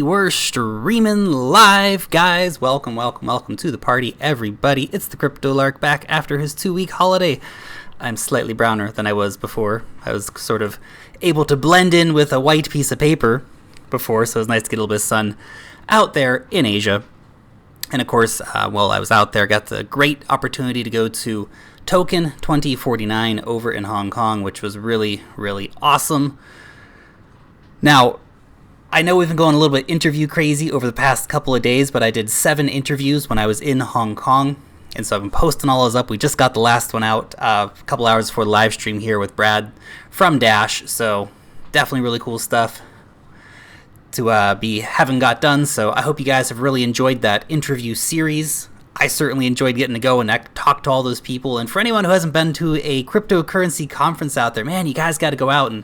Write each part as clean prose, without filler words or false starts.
we're streaming live, guys. Welcome to the party, everybody. It's the Crypto Lark back after his 2-week holiday. I'm slightly browner than I was before. I was sort of able to blend in with a white piece of paper before, so it was nice to get a little bit of sun out there in Asia. And of course, while I was out there, got the great opportunity to go to Token 2049 over in Hong Kong, which was really, really awesome. Now, I know we've been going a little bit interview crazy over the past couple of days, but I did 7 interviews when I was in Hong Kong, and so I've been posting all those up. We just got the last one out a couple hours before the live stream here with Brad from Dash, so definitely really cool stuff to be having got done. So I hope you guys have really enjoyed that interview series. I certainly enjoyed getting to go and talk to all those people. And for anyone who hasn't been to a cryptocurrency conference out there, man, you guys got to go out and,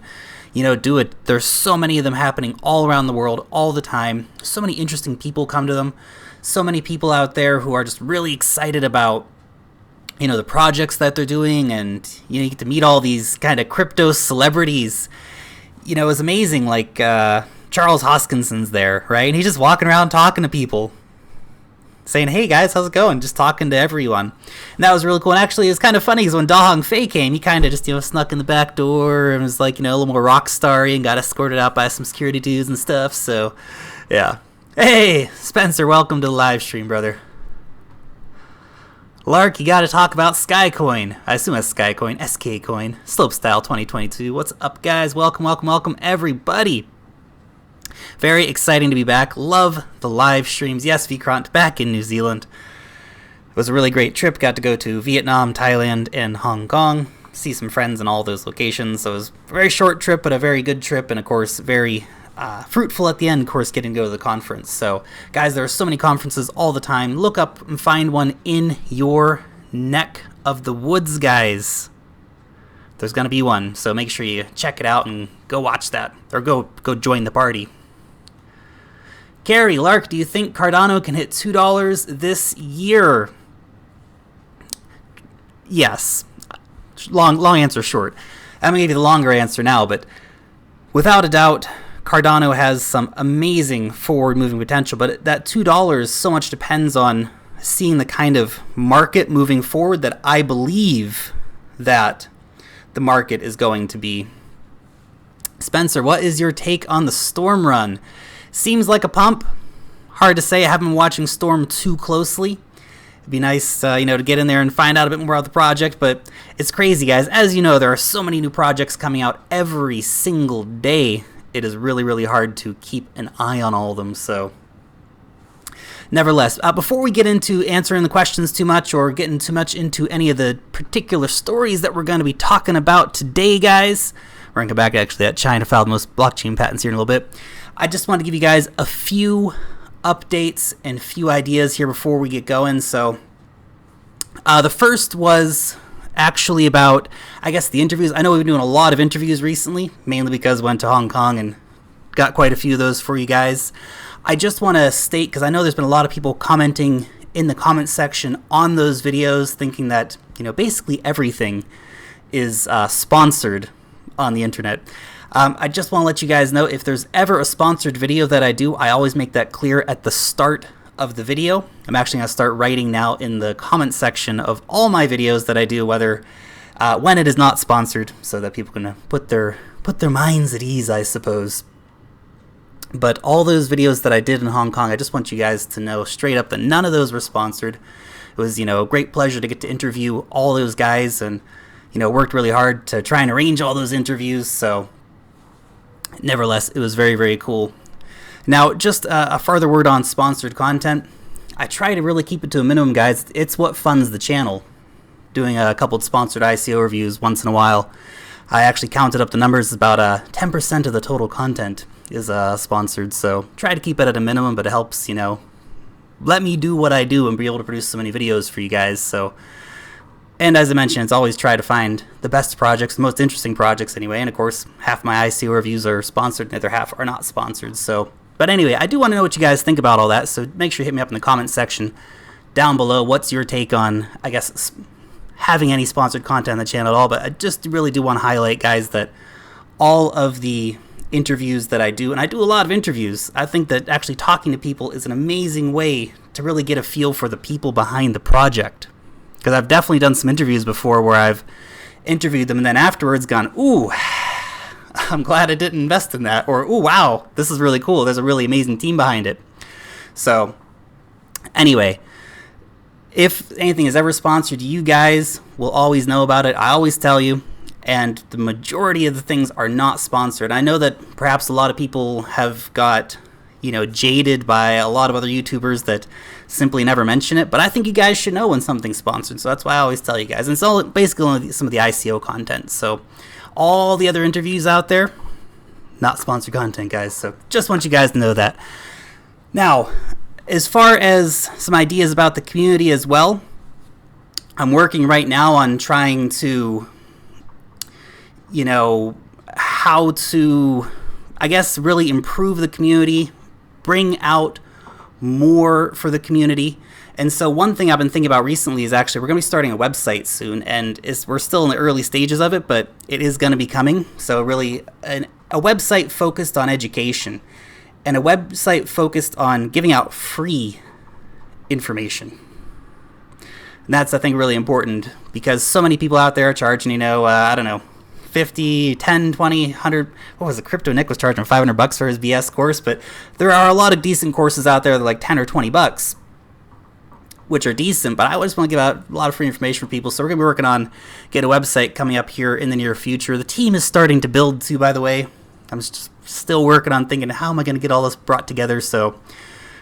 do it. There's so many of them happening all around the world all the time. So many interesting people come to them. So many people out there who are just really excited about, the projects that they're doing. And, you get to meet all these kind of crypto celebrities. It was amazing. Like, Charles Hoskinson's there, right? And he's just walking around talking to people, saying, hey guys, how's it going? Just talking to everyone. And that was really cool. And actually, it was kind of funny because when Da Hong Fei came, he kind of just, snuck in the back door and was like, a little more rock starry and got escorted out by some security dudes and stuff. So, yeah. Hey, Spencer, welcome to the live stream, brother. Lark, you got to talk about Skycoin. I assume that's Skycoin, SK Coin, Slopestyle 2022. What's up, guys? Welcome, everybody. Very exciting to be back. Love the live streams. Yes, Vikrant, back in New Zealand. It was a really great trip. Got to go to Vietnam, Thailand, and Hong Kong. See some friends in all those locations. So it was a very short trip, but a very good trip. And of course, very fruitful at the end, of course, getting to go to the conference. So guys, there are so many conferences all the time. Look up and find one in your neck of the woods, guys. There's going to be one. So make sure you check it out and go watch that. Or go join the party. Carrie, Lark, do you think Cardano can hit $2 this year? Yes. Long answer short. I'm going to give you the longer answer now, but without a doubt, Cardano has some amazing forward-moving potential, but that $2 so much depends on seeing the kind of market moving forward that I believe that the market is going to be. Spencer, what is your take on the Storm run? Seems like a pump. Hard to say. I haven't been watching Storm too closely. It'd be nice, to get in there and find out a bit more about the project, but it's crazy, guys. As you know, there are so many new projects coming out every single day. It is really, really hard to keep an eye on all of them, so nevertheless, before we get into answering the questions too much or getting too much into any of the particular stories that we're going to be talking about today, guys, we're going to come back actually that China filed most blockchain patents here in a little bit. I just want to give you guys a few updates and a few ideas here before we get going. So the first was actually about, I guess, the interviews. I know we've been doing a lot of interviews recently, mainly because I went to Hong Kong and got quite a few of those for you guys. I just want to state, because I know there's been a lot of people commenting in the comment section on those videos, thinking that, basically everything is sponsored on the internet. I just want to let you guys know, if there's ever a sponsored video that I do, I always make that clear at the start of the video. I'm actually going to start writing now in the comment section of all my videos that I do, whether when it is not sponsored, so that people can put their minds at ease, I suppose. But all those videos that I did in Hong Kong, I just want you guys to know straight up that none of those were sponsored. It was, a great pleasure to get to interview all those guys, and worked really hard to try and arrange all those interviews. So nevertheless, it was very, very cool. Now, just a further word on sponsored content. I try to really keep it to a minimum, guys. It's what funds the channel. Doing a couple of sponsored ICO reviews once in a while. I actually counted up the numbers. About 10% of the total content is sponsored. So try to keep it at a minimum, but it helps, let me do what I do and be able to produce so many videos for you guys. So, and as I mentioned, it's always try to find the best projects, the most interesting projects anyway. And of course, half my ICO reviews are sponsored and the other half are not sponsored. So, but anyway, I do want to know what you guys think about all that. So make sure you hit me up in the comment section down below. What's your take on, I guess, having any sponsored content on the channel at all? But I just really do want to highlight, guys, that all of the interviews that I do, and I do a lot of interviews. I think that actually talking to people is an amazing way to really get a feel for the people behind the project. Because I've definitely done some interviews before where I've interviewed them and then afterwards gone, ooh, I'm glad I didn't invest in that. Or, ooh, wow, this is really cool. There's a really amazing team behind it. So, anyway, if anything is ever sponsored, you guys will always know about it. I always tell you. And the majority of the things are not sponsored. I know that perhaps a lot of people have got, jaded by a lot of other YouTubers that simply never mention it. But I think you guys should know when something's sponsored. So that's why I always tell you guys. And so basically only some of the ICO content. So all the other interviews out there, not sponsored content, guys. So just want you guys to know that. Now, as far as some ideas about the community as well, I'm working right now on trying to, how to, I guess, really improve the community, bring out more for the community. And so one thing I've been thinking about recently is actually we're going to be starting a website soon, and we're still in the early stages of it, but it is going to be coming. So really a website focused on education and a website focused on giving out free information. And that's, I think, really important because so many people out there are charging, I don't know, 50, 10, 20, 100, what was it? Crypto Nick was charging $500 for his BS course, but there are a lot of decent courses out there that are like 10 or 20 bucks, which are decent, but I just want to give out a lot of free information for people. So we're going to be working on getting a website coming up here in the near future. The team is starting to build too, by the way. I'm just still working on thinking, how am I going to get all this brought together? So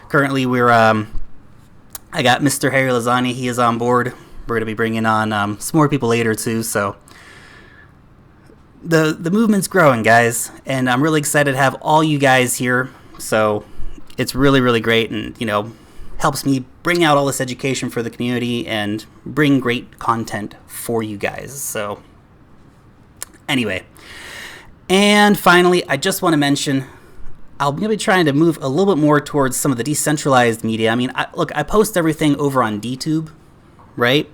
currently I got Mr. Harry Lasagne. He is on board. We're going to be bringing on some more people later too. So the movement's growing, guys, and I'm really excited to have all you guys here. So it's really, really great, and helps me bring out all this education for the community and bring great content for you guys. So anyway, and finally, I just want to mention I'm going to be trying to move a little bit more towards some of the decentralized media. I mean, I post everything over on DTube, right?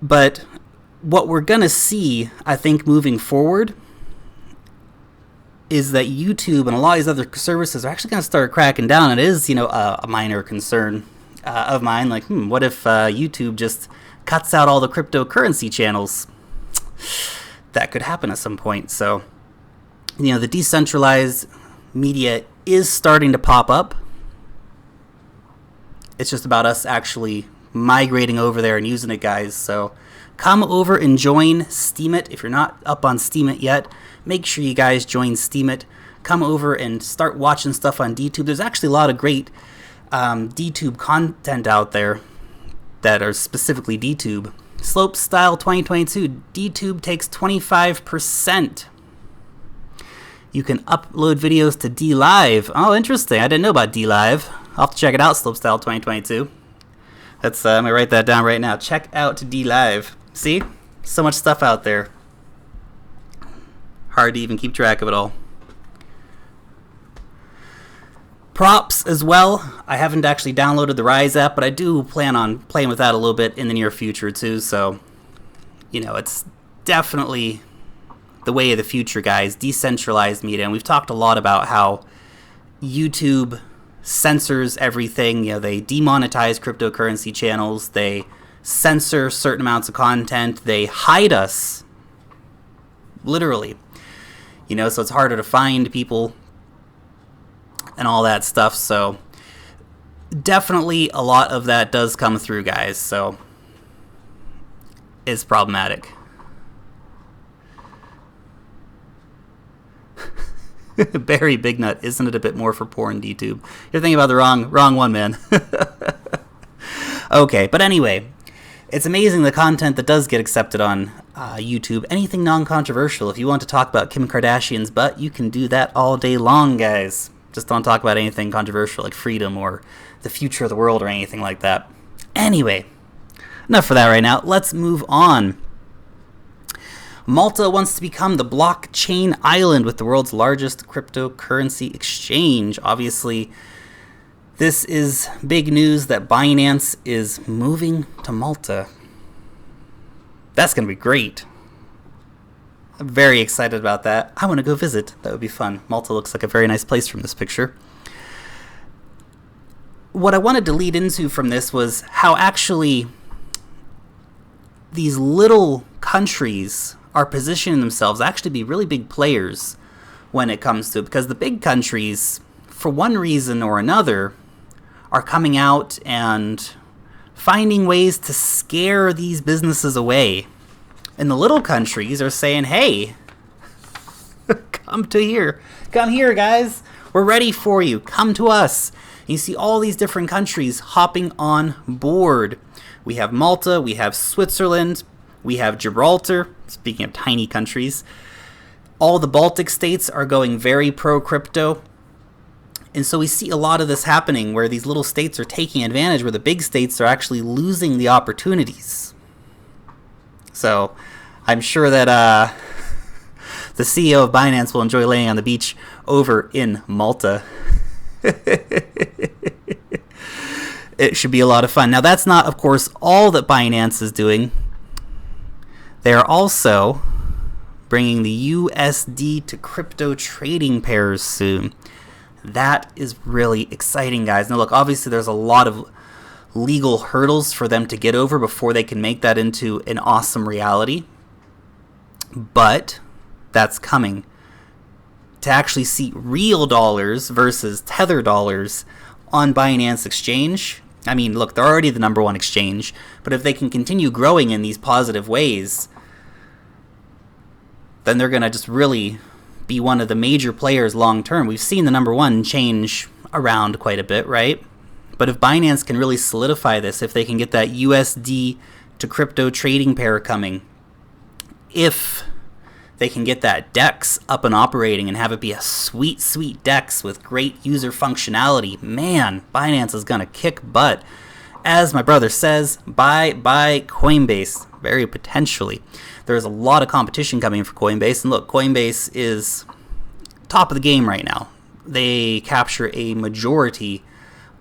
But what we're going to see, I think, moving forward is that YouTube and a lot of these other services are actually going to start cracking down. It is, a minor concern of mine. Like, what if YouTube just cuts out all the cryptocurrency channels? That could happen at some point. So, the decentralized media is starting to pop up. It's just about us actually migrating over there and using it, guys. So come over and join Steemit. If you're not up on Steemit yet, make sure you guys join Steemit. Come over and start watching stuff on DTube. There's actually a lot of great DTube content out there that are specifically DTube. Slope Style 2022, DTube takes 25%. You can upload videos to DLive. Oh, interesting. I didn't know about DLive. I'll have to check it out, Slope Style 2022. That's, I'm going to write that down right now. Check out DLive. See? So much stuff out there. Hard to even keep track of it all. Props as well. I haven't actually downloaded the Rise app, but I do plan on playing with that a little bit in the near future too. So, it's definitely the way of the future, guys. Decentralized media. And we've talked a lot about how YouTube censors everything. They demonetize cryptocurrency channels. They censor certain amounts of content. They hide us, literally. So it's harder to find people and all that stuff. So definitely a lot of that does come through, guys. So it's problematic. Barry Big Nut, isn't it a bit more for porn, DTube? You're thinking about the wrong one, man. Okay, but anyway, it's amazing the content that does get accepted on YouTube. Anything non-controversial. If you want to talk about Kim Kardashian's butt, you can do that all day long, guys. Just don't talk about anything controversial like freedom or the future of the world or anything like that. Anyway, enough for that right now. Let's move on. Malta wants to become the blockchain island with the world's largest cryptocurrency exchange. Obviously, this is big news that Binance is moving to Malta. That's going to be great. I'm very excited about that. I want to go visit. That would be fun. Malta looks like a very nice place from this picture. What I wanted to lead into from this was how actually these little countries are positioning themselves actually to be really big players when it comes to it, because the big countries, for one reason or another, are coming out and finding ways to scare these businesses away. And the little countries are saying, hey, come here, guys. We're ready for you. Come to us. And you see all these different countries hopping on board. We have Malta, we have Switzerland, we have Gibraltar, speaking of tiny countries. All the Baltic states are going very pro-crypto. And so we see a lot of this happening where these little states are taking advantage, where the big states are actually losing the opportunities. So I'm sure that the CEO of Binance will enjoy laying on the beach over in Malta. It should be a lot of fun. Now, that's not, of course, all that Binance is doing. They are also bringing the USD to crypto trading pairs soon. That is really exciting, guys. Now, look, obviously there's a lot of legal hurdles for them to get over before they can make that into an awesome reality. But that's coming. To actually see real dollars versus Tether dollars on Binance Exchange. I mean, look, they're already the #1 exchange, but if they can continue growing in these positive ways, then they're going to just really be one of the major players long term. We've seen the #1 change around quite a bit, right? But if Binance can really solidify this, if they can get that USD to crypto trading pair coming, if they can get that DEX up and operating and have it be a sweet, sweet DEX with great user functionality, man, Binance is going to kick butt. As my brother says, buy Coinbase, very potentially. There's a lot of competition coming for Coinbase, and look, Coinbase is top of the game right now. They capture a majority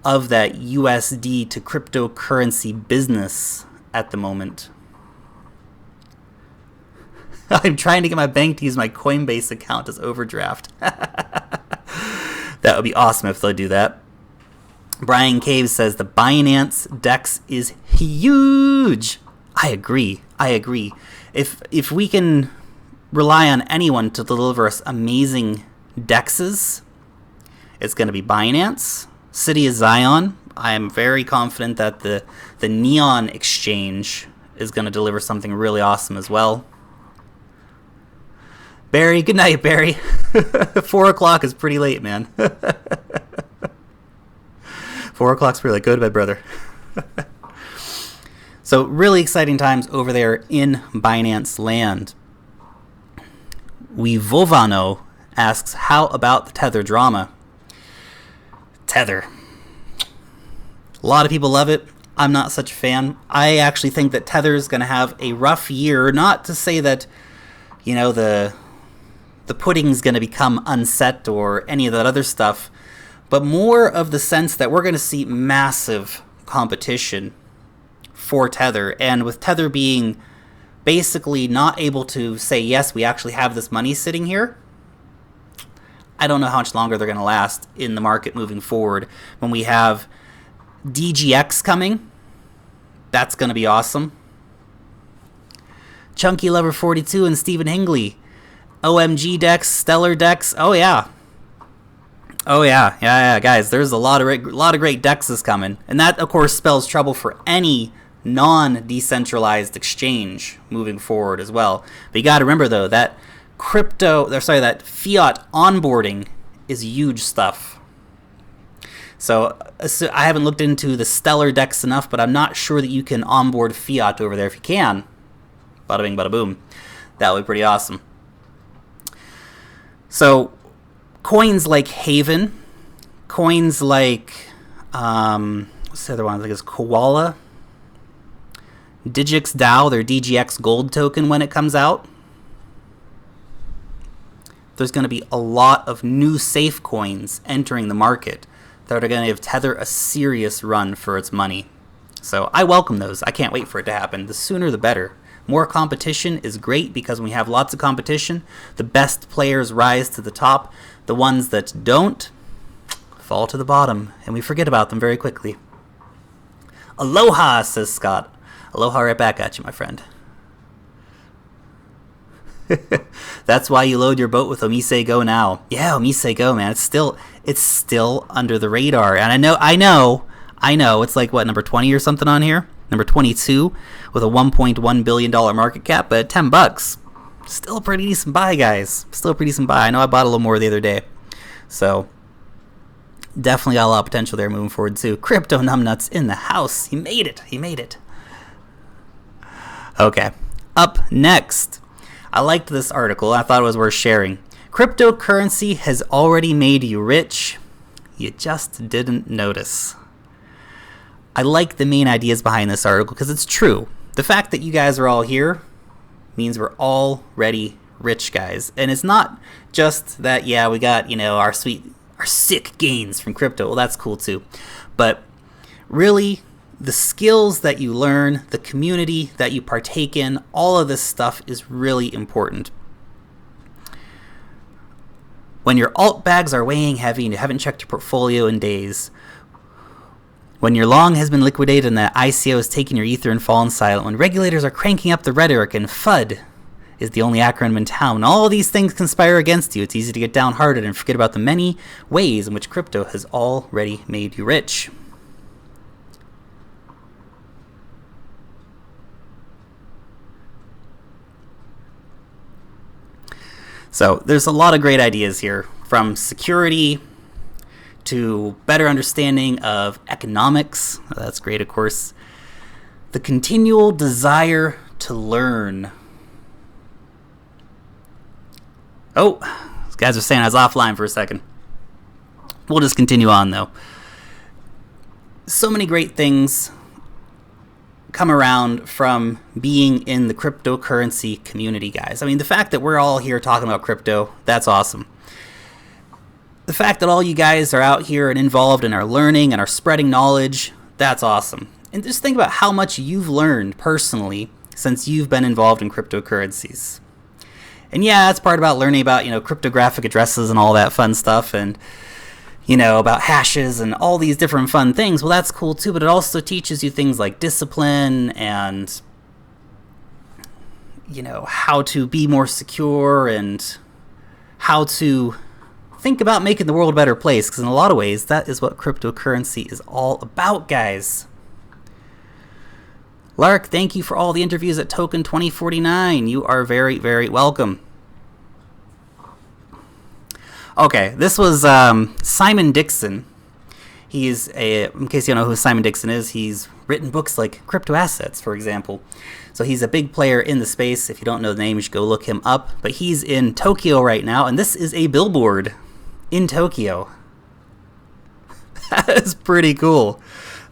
of that USD to cryptocurrency business at the moment. I'm trying to get my bank to use my Coinbase account as overdraft. That would be awesome if they do that. Brian Cave says the Binance DEX is huge. I agree. If we can rely on anyone to deliver us amazing DEXs, it's going to be Binance. City of Zion, I am very confident that the Neon exchange is going to deliver something really awesome as well. Barry, good night, Barry. 4 o'clock is pretty late, man. 4 o'clock's pretty late. Go to bed, brother. So really exciting times over there in Binance land. Vovano asks, how about the Tether drama? Tether. A lot of people love it. I'm not such a fan. I actually think that Tether is going to have a rough year. Not to say that, you know, the pudding's going to become unset or any of that other stuff, but more of the sense that we're going to see massive competition for Tether. And with Tether being basically not able to say, yes, we actually have this money sitting here, I don't know how much longer they're going to last in the market moving forward. When we have DGX coming, that's going to be awesome. Chunky Lover 42 and Stephen Hingley. OMG DEX, Stellar DEX. Oh yeah, guys. There's a lot of great DEXs coming, and that of course spells trouble for any non-decentralized exchange moving forward as well. But you got to remember though that that fiat onboarding is huge stuff. So I haven't looked into the Stellar DEX enough, but I'm not sure that you can onboard fiat over there. If you can, bada bing, bada boom. That would be pretty awesome. So coins like Haven, coins like, what's the other one? I think it's Koala, Digix DAO, their DGX gold token when it comes out. There's going to be a lot of new safe coins entering the market that are going to give Tether a serious run for its money. So I welcome those. I can't wait for it to happen. The sooner the better. More competition is great because when we have lots of competition, the best players rise to the top. The ones that don't fall to the bottom, and we forget about them very quickly. Aloha, says Scott. Aloha right back at you, my friend. That's why you load your boat with Omise Go now. Yeah, Omise Go, man. It's still under the radar. And I know. It's like, what, number 20 or something on here? Number 22 with a $1.1 billion market cap, but at $10. Still a pretty decent buy, guys. Still a pretty decent buy. I know I bought a little more the other day. So, definitely got a lot of potential there moving forward, too. Crypto Numbnuts in the house. He made it. Okay. Up next. I liked this article. I thought it was worth sharing. Cryptocurrency has already made you rich. You just didn't notice. I like the main ideas behind this article because it's true. The fact that you guys are all here means we're already rich, guys. And it's not just that, yeah, we got, our sick gains from crypto. Well, that's cool too. But really, the skills that you learn, the community that you partake in, all of this stuff is really important. When your alt bags are weighing heavy and you haven't checked your portfolio in days, when your long has been liquidated and the ICO has taken your ether and fallen silent, when regulators are cranking up the rhetoric and FUD is the only acronym in town, when all these things conspire against you, it's easy to get downhearted and forget about the many ways in which crypto has already made you rich. So there's a lot of great ideas here, from security to better understanding of economics. That's great, of course. The continual desire to learn. Oh, these guys are saying I was offline for a second. We'll just continue on, though. So many great things come around from being in the cryptocurrency community, guys. I mean, the fact that we're all here talking about crypto, that's awesome. The fact that all you guys are out here and involved and are learning and are spreading knowledge, that's awesome. And just think about how much you've learned personally since you've been involved in cryptocurrencies. And yeah, that's part about learning about, cryptographic addresses and all that fun stuff, and about hashes and all these different fun things. Well, that's cool too, but it also teaches you things like discipline and, how to be more secure and how to think about making the world a better place. Because in a lot of ways, that is what cryptocurrency is all about, guys. Lark, thank you for all the interviews at Token 2049. You are very, very welcome. Okay, this was Simon Dixon. In case you don't know who Simon Dixon is, he's written books like Crypto Assets, for example. So he's a big player in the space. If you don't know the name, you should go look him up. But he's in Tokyo right now, and this is a billboard in Tokyo. That is pretty cool.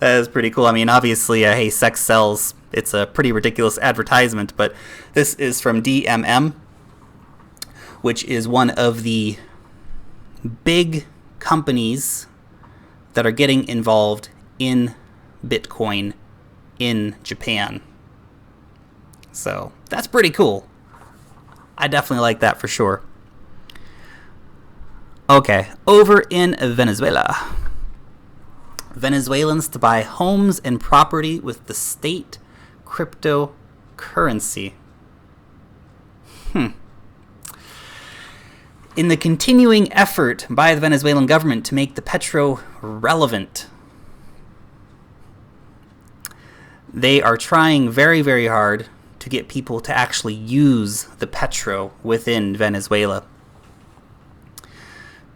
I mean, obviously, hey, sex sells. It's a pretty ridiculous advertisement, but this is from DMM, which is one of the big companies that are getting involved in Bitcoin in Japan. So that's pretty cool. I definitely like that for sure. Okay, over in Venezuela. Venezuelans to buy homes and property with the state cryptocurrency. In the continuing effort by the Venezuelan government to make the petro relevant, they are trying very, very hard to get people to actually use the petro within Venezuela.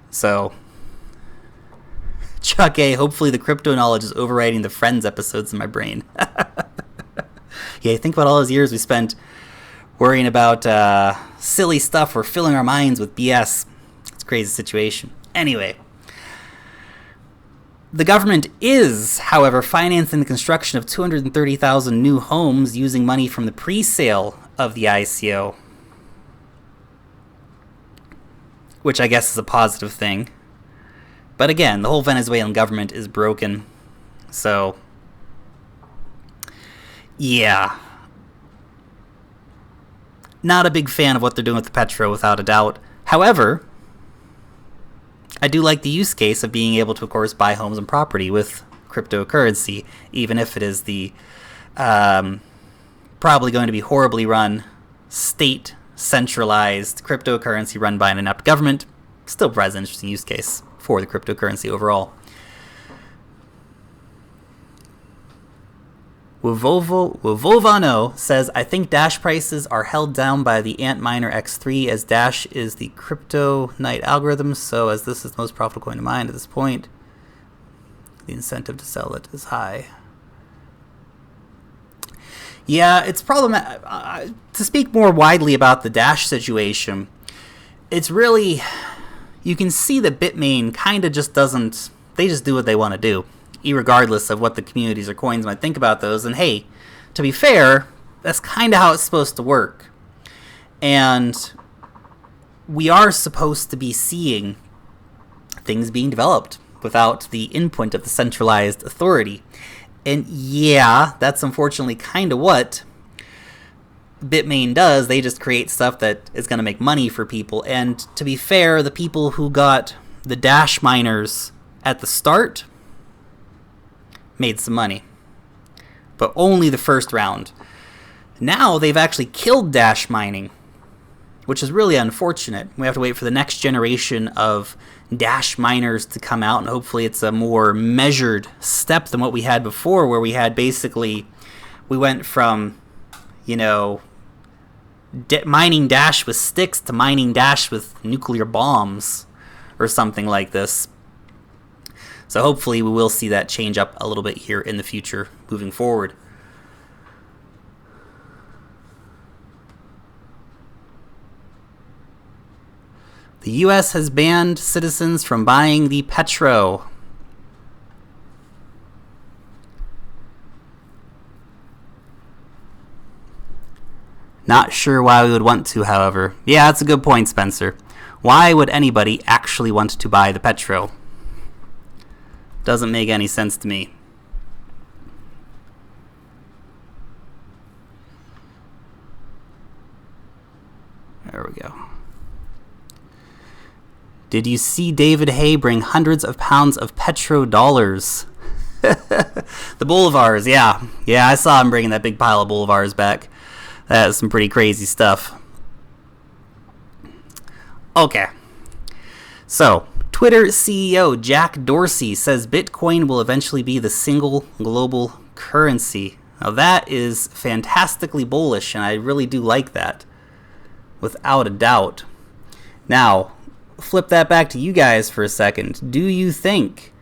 So, Chuck A, hopefully the crypto knowledge is overriding the Friends episodes in my brain. Yeah, think about all those years we spent worrying about silly stuff. We're filling our minds with BS. It's a crazy situation. Anyway, the government is, however, financing the construction of 230,000 new homes using money from the pre-sale of the ICO, which I guess is a positive thing. But again, the whole Venezuelan government is broken. So, yeah. Not a big fan of what they're doing with the Petro, without a doubt. However, I do like the use case of being able to, of course, buy homes and property with cryptocurrency, even if it is the probably going to be horribly run, state centralized cryptocurrency run by an inept government. Still provides an interesting use case for the cryptocurrency overall. Wovovano says, I think Dash prices are held down by the Antminer X3 as Dash is the crypto night algorithm, so as this is the most profitable coin to mine at this point, the incentive to sell it is high. Yeah, it's problematic. To speak more widely about the Dash situation, it's really, you can see that Bitmain kind of just doesn't, they just do what they want to do, irregardless of what the communities or coins might think about those. And hey, to be fair, that's kind of how it's supposed to work. And we are supposed to be seeing things being developed without the input of the centralized authority. And yeah, that's unfortunately kind of what Bitmain does. They just create stuff that is going to make money for people. And to be fair, the people who got the Dash miners at the start made some money, but only the first round. Now they've actually killed Dash mining, which is really unfortunate. We have to wait for the next generation of Dash miners to come out, and hopefully it's a more measured step than what we had before, where we had basically, we went from, you know, mining Dash with sticks to mining Dash with nuclear bombs or something like this. So hopefully we will see that change up a little bit here in the future moving forward. The US has banned citizens from buying the Petro. Not sure why we would want to, however. Yeah, that's a good point, Spencer. Why would anybody actually want to buy the Petro? Doesn't make any sense to me. There we go. Did you see David Hay bring hundreds of pounds of petrodollars? The bolivars, yeah. Yeah, I saw him bringing that big pile of bolivars back. That is some pretty crazy stuff. Okay. So, Twitter CEO Jack Dorsey says Bitcoin will eventually be the single global currency. Now that is fantastically bullish, and I really do like that, without a doubt. Now, flip that back to you guys for a second. Do you think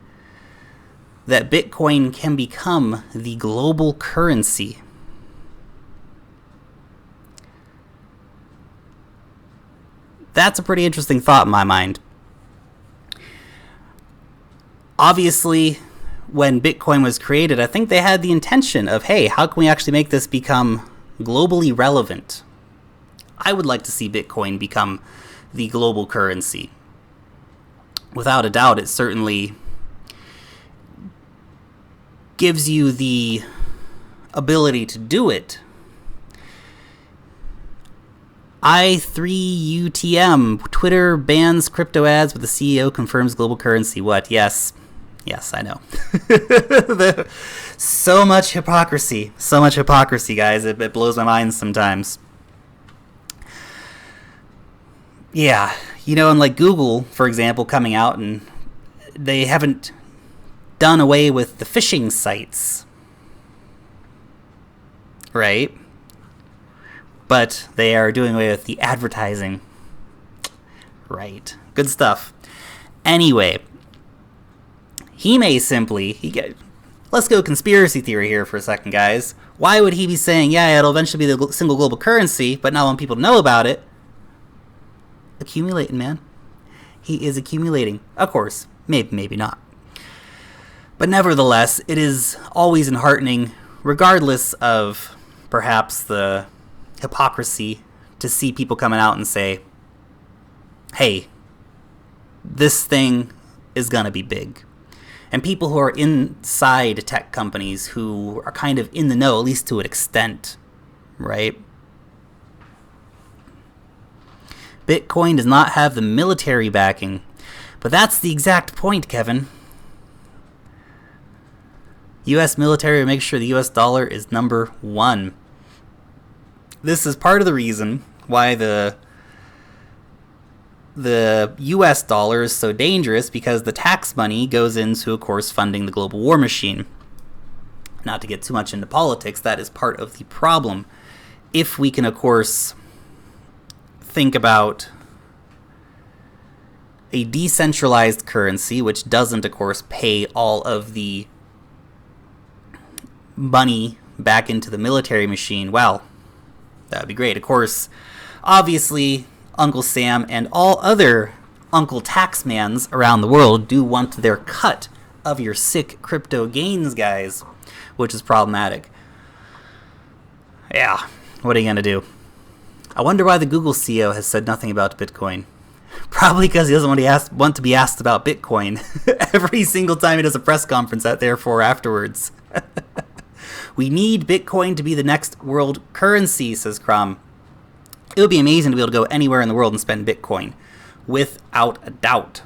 that Bitcoin can become the global currency? That's a pretty interesting thought in my mind. Obviously, when Bitcoin was created, I think they had the intention of, hey, how can we actually make this become globally relevant? I would like to see Bitcoin become the global currency. Without a doubt, it certainly gives you the ability to do it. I3UTM, Twitter bans crypto ads, but the CEO confirms global currency. What? Yes, I know. So much hypocrisy, guys. It blows my mind sometimes. Yeah, you know, and like Google, for example, coming out, and they haven't done away with the phishing sites, right? But they are doing away with the advertising. Right. Good stuff. Anyway, he may simply... let's go conspiracy theory here for a second, guys. Why would he be saying, yeah, it'll eventually be the single global currency, but not want people to know about it? Accumulating, man. He is accumulating. Of course. Maybe not. But nevertheless, it is always enheartening, regardless of perhaps the hypocrisy, to see people coming out and say, hey, this thing is gonna be big. And people who are inside tech companies, who are kind of in the know, at least to an extent, right? Bitcoin does not have the military backing. But that's the exact point, Kevin. U.S. military makes sure the U.S. dollar is number one. This is part of the reason why the U.S. dollar is so dangerous, because the tax money goes into, of course, funding the global war machine. Not to get too much into politics, that is part of the problem. If we can, of course, think about a decentralized currency, which doesn't, of course, pay all of the money back into the military machine, well, that would be great. Of course, obviously, Uncle Sam and all other Uncle Taxmans around the world do want their cut of your sick crypto gains, guys, which is problematic. Yeah, what are you going to do? I wonder why the Google CEO has said nothing about Bitcoin. Probably because he doesn't want to be asked about Bitcoin every single time he does a press conference out there for afterwards. We need Bitcoin to be the next world currency, says Crom. It would be amazing to be able to go anywhere in the world and spend Bitcoin, without a doubt.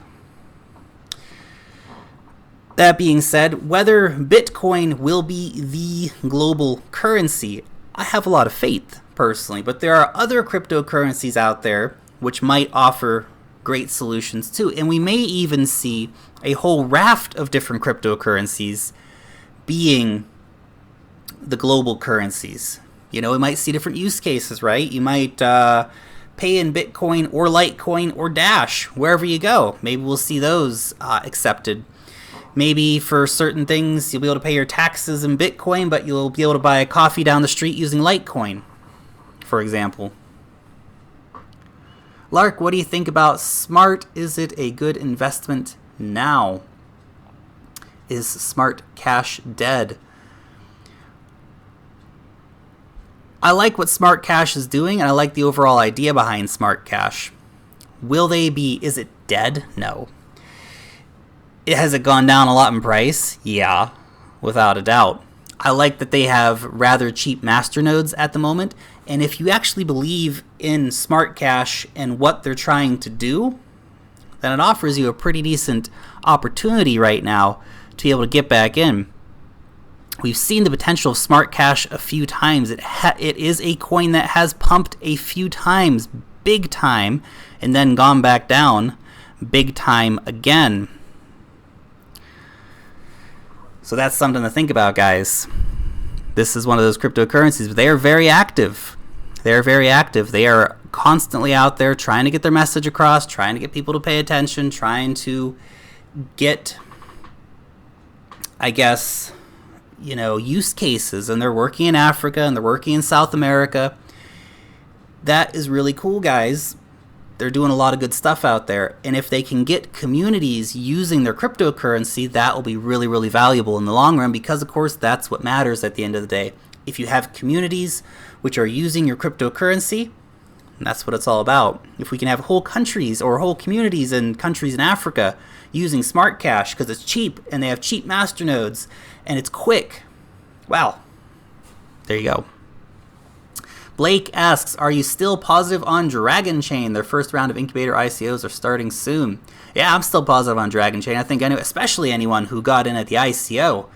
That being said, whether Bitcoin will be the global currency, I have a lot of faith, personally. But there are other cryptocurrencies out there which might offer great solutions too. And we may even see a whole raft of different cryptocurrencies being the global currencies. You know, we might see different use cases, right? You might pay in Bitcoin or Litecoin or Dash wherever you go. Maybe we'll see those accepted. Maybe for certain things you'll be able to pay your taxes in Bitcoin, but you'll be able to buy a coffee down the street using Litecoin, for example. Lark, what do you think about Smart? Is it a good investment now? Is Smart Cash dead? I like what Smart Cash is doing, and I like the overall idea behind Smart Cash. Is it dead? No. Has it gone down a lot in price? Yeah, without a doubt. I like that they have rather cheap masternodes at the moment, and if you actually believe in Smart Cash and what they're trying to do, then it offers you a pretty decent opportunity right now to be able to get back in. We've seen the potential of Smart Cash a few times. It is a coin that has pumped a few times, big time, and then gone back down, big time again. So that's something to think about, guys. This is one of those cryptocurrencies, but they are very active. They are very active. They are constantly out there trying to get their message across, trying to get people to pay attention, trying to get, I guess, use cases. And they're working in Africa and they're working in South America. That is really cool, guys. They're doing a lot of good stuff out there. And if they can get communities using their cryptocurrency, that will be really, really valuable in the long run, because, of course, that's what matters at the end of the day. If you have communities which are using your cryptocurrency, that's what it's all about. If we can have whole countries or whole communities in countries in Africa using Smart Cash because it's cheap and they have cheap masternodes and it's quick, well, there you go. Blake asks, are you still positive on Dragon Chain? Their first round of incubator ICOs are starting soon. Yeah, I'm still positive on Dragon Chain. I think especially anyone who got in at the ICO,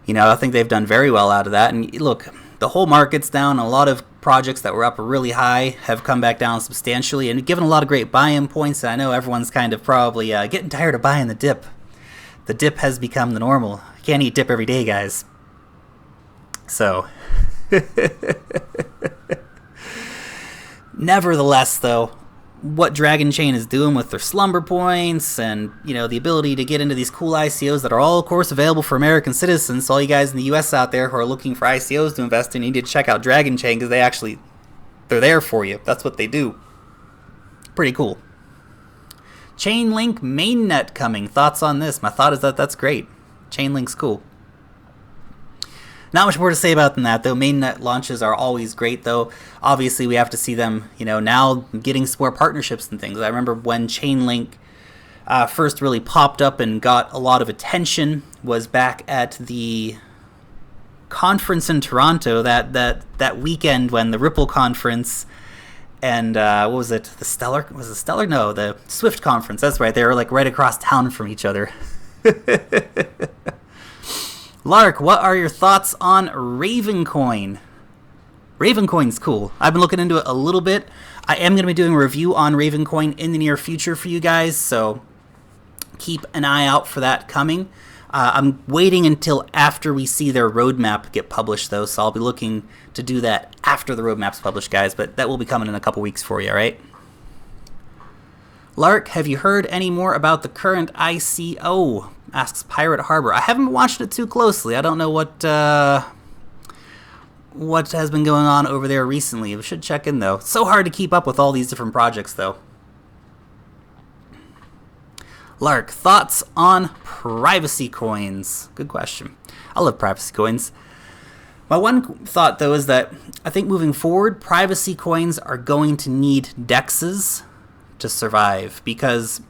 I think they've done very well out of that. And look, the whole market's down. A lot of projects that were up really high have come back down substantially and given a lot of great buy-in points. And I know everyone's kind of probably getting tired of buying the dip. The dip has become the normal. You can't eat dip every day, guys. So... Nevertheless, though, what Dragon Chain is doing with their slumber points and, the ability to get into these cool ICOs that are all, of course, available for American citizens. So all you guys in the US out there who are looking for ICOs to invest in, you need to check out Dragon Chain because they're there for you. That's what they do. Pretty cool. Chainlink mainnet coming. Thoughts on this? My thought is that that's great. Chainlink's cool. Not much more to say about than that, though. Mainnet launches are always great, though. Obviously, we have to see them, now getting some more partnerships and things. I remember when Chainlink first really popped up and got a lot of attention was back at the conference in Toronto, that weekend when the Ripple conference and what was it? The Stellar? Was it Stellar? No, the Swift conference. That's right. They were like right across town from each other. Lark, what are your thoughts on Ravencoin? Ravencoin's cool. I've been looking into it a little bit. I am going to be doing a review on Ravencoin in the near future for you guys, so keep an eye out for that coming. I'm waiting until after we see their roadmap get published, though, so I'll be looking to do that after the roadmap's published, guys, but that will be coming in a couple weeks for you, all right? Lark, have you heard any more about the current ICO? Asks Pirate Harbor. I haven't watched it too closely. I don't know what has been going on over there recently. We should check in, though. It's so hard to keep up with all these different projects, though. Lark, thoughts on privacy coins? Good question. I love privacy coins. My one thought, though, is that I think moving forward, privacy coins are going to need DEXs to survive, because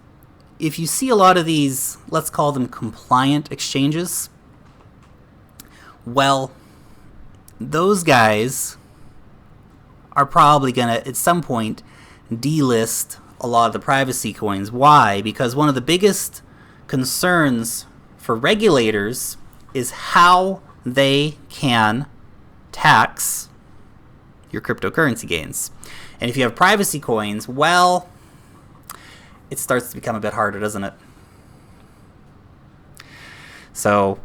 if you see a lot of these, let's call them compliant exchanges, well, those guys are probably going to, at some point, delist a lot of the privacy coins. Why? Because one of the biggest concerns for regulators is how they can tax your cryptocurrency gains. And if you have privacy coins, well, it starts to become a bit harder, doesn't it? So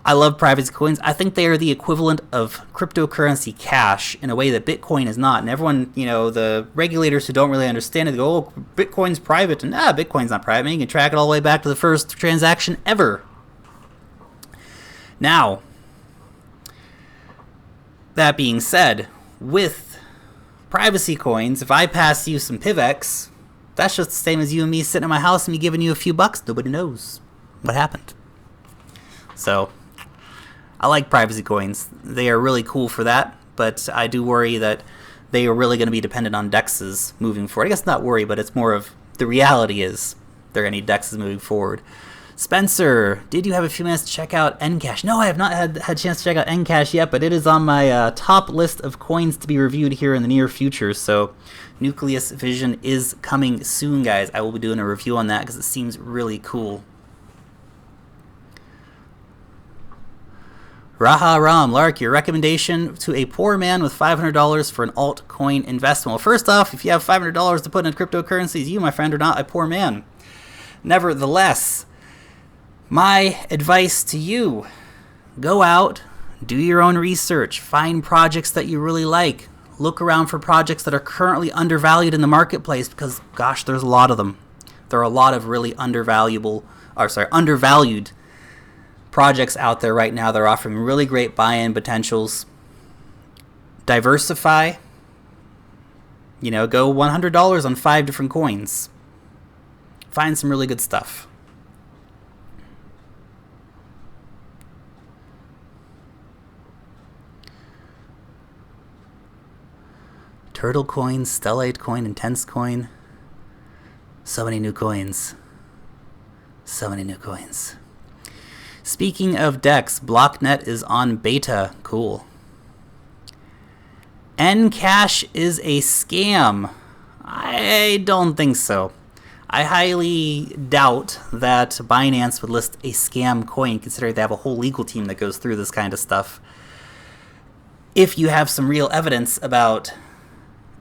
I love privacy coins. I think they are the equivalent of cryptocurrency cash in a way that Bitcoin is not. And everyone, the regulators who don't really understand it, they go, oh, Bitcoin's private. And Bitcoin's not private. You can track it all the way back to the first transaction ever. Now, that being said, with privacy coins, if I pass you some PivX, that's just the same as you and me sitting in my house and me giving you a few bucks. Nobody knows what happened. So I like privacy coins. They are really cool for that, but I do worry that they are really going to be dependent on DEXs moving forward. I guess not worry, but it's more of the reality is they're going to need DEXs moving forward. Spencer, did you have a few minutes to check out Encash? No, I have not had a chance to check out Encash yet, but it is on my top list of coins to be reviewed here in the near future. So Nucleus Vision is coming soon, guys. I will be doing a review on that because it seems really cool. Raha Ram, Lark, your recommendation to a poor man with $500 for an altcoin investment. Well, first off, if you have $500 to put in cryptocurrencies, you, my friend, are not a poor man. Nevertheless, my advice to you, go out, do your own research, find projects that you really like, look around for projects that are currently undervalued in the marketplace because, gosh, there's a lot of them. There are a lot of really undervalued projects out there right now that are offering really great buy-in potentials. Diversify. Go $100 on 5 different coins. Find some really good stuff. Turtle Coin, Stellate Coin, Intense Coin. So many new coins. So many new coins. Speaking of DEX, BlockNet is on beta. Cool. Encash is a scam. I don't think so. I highly doubt that Binance would list a scam coin, considering they have a whole legal team that goes through this kind of stuff. If you have some real evidence about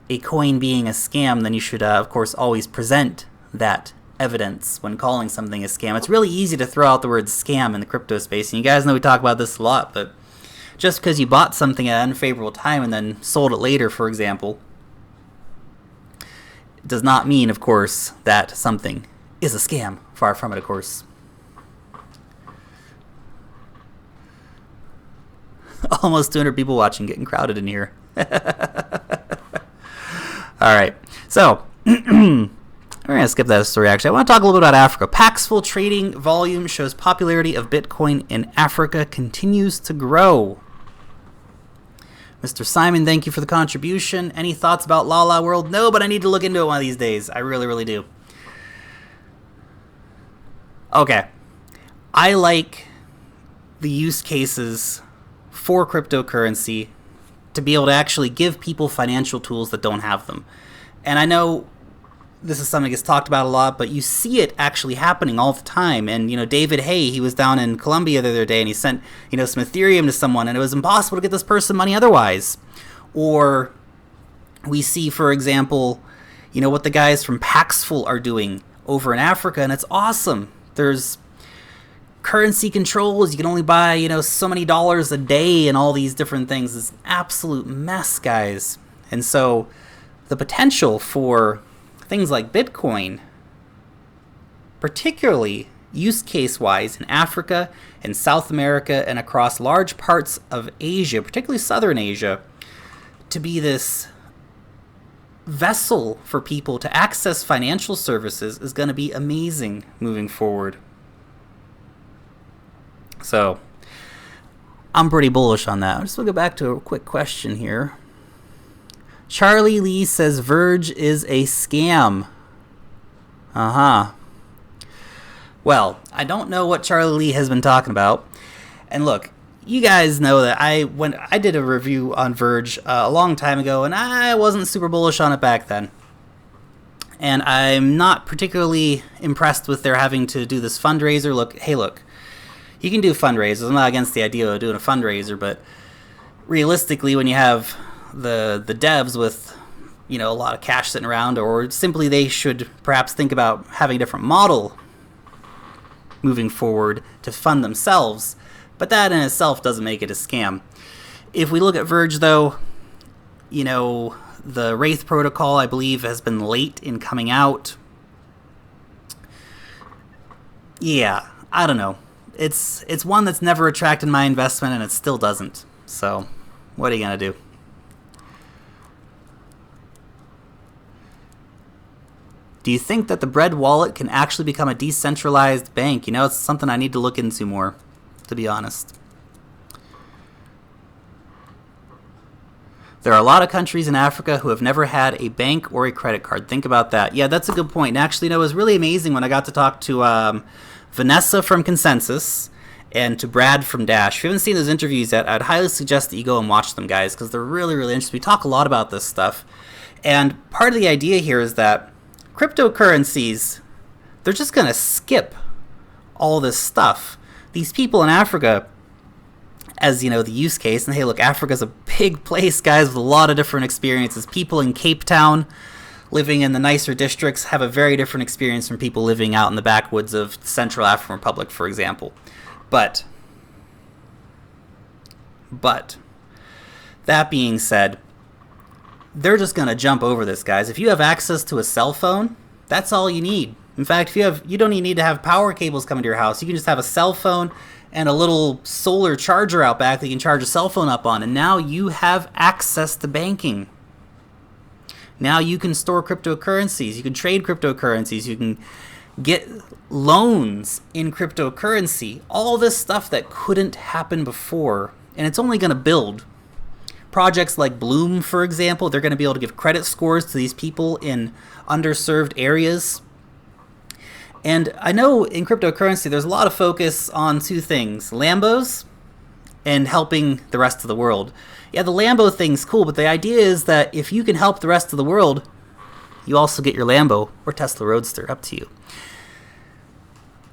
a coin being a scam, then you should, of course, always present that evidence when calling something a scam. It's really easy to throw out the word scam in the crypto space, and you guys know we talk about this a lot, but just because you bought something at an unfavorable time and then sold it later, for example, does not mean, of course, that something is a scam. Far from it, of course. Almost 200 people watching, getting crowded in here. Alright, so we're going to skip that story, actually. I want to talk a little bit about Africa. Paxful trading volume shows popularity of Bitcoin in Africa continues to grow. Mr. Simon, thank you for the contribution. Any thoughts about Lala World? No, but I need to look into it one of these days. I really, really do. Okay. I like the use cases for cryptocurrency to be able to actually give people financial tools that don't have them. And I know this is something that gets talked about a lot, but you see it actually happening all the time. And, David Hay, he was down in Colombia the other day, and he sent, some Ethereum to someone, and it was impossible to get this person money otherwise. Or we see, for example, what the guys from Paxful are doing over in Africa, and it's awesome. There's currency controls. You can only buy, so many dollars a day and all these different things. It's an absolute mess, guys. And so the potential for things like Bitcoin, particularly use case-wise in Africa and South America and across large parts of Asia, particularly Southern Asia, to be this vessel for people to access financial services is going to be amazing moving forward. So I'm pretty bullish on that. I'm just going to go back to a quick question here. Charlie Lee says Verge is a scam. Well, I don't know what Charlie Lee has been talking about. And look, you guys know that I did a review on Verge a long time ago, and I wasn't super bullish on it back then. And I'm not particularly impressed with their having to do this fundraiser. Look, you can do fundraisers. I'm not against the idea of doing a fundraiser, but realistically, when you have the devs with a lot of cash sitting around, or simply they should perhaps think about having a different model moving forward to fund themselves. But that in itself doesn't make it a scam. If we look at Verge, though, the Wraith protocol, I believe, has been late in coming out. Yeah, I don't know. It's one that's never attracted my investment, and it still doesn't. So, what are you going to do? Do you think that the Bread wallet can actually become a decentralized bank? It's something I need to look into more, to be honest. There are a lot of countries in Africa who have never had a bank or a credit card. Think about that. Yeah, that's a good point. And actually, it was really amazing when I got to talk to Vanessa from Consensus and to Brad from Dash. If you haven't seen those interviews yet, I'd highly suggest that you go and watch them, guys, because they're really, really interesting. We talk a lot about this stuff. And part of the idea here is that cryptocurrencies, they're just going to skip all this stuff. These people in Africa, as the use case, and hey, look, Africa's a big place, guys, with a lot of different experiences. People in Cape Town, living in the nicer districts, have a very different experience from people living out in the backwoods of the Central African Republic, for example. But that being said, they're just going to jump over this, guys. If you have access to a cell phone, that's all you need. In fact, you don't even need to have power cables coming to your house. You can just have a cell phone and a little solar charger out back that you can charge a cell phone up on, and now you have access to banking. Now you can store cryptocurrencies. You can trade cryptocurrencies. You can get loans in cryptocurrency. All this stuff that couldn't happen before, and it's only going to build. Projects like Bloom, for example, they're going to be able to give credit scores to these people in underserved areas. And I know in cryptocurrency, there's a lot of focus on two things: Lambos and helping the rest of the world. Yeah, the Lambo thing's cool, but the idea is that if you can help the rest of the world, you also get your Lambo or Tesla Roadster, up to you.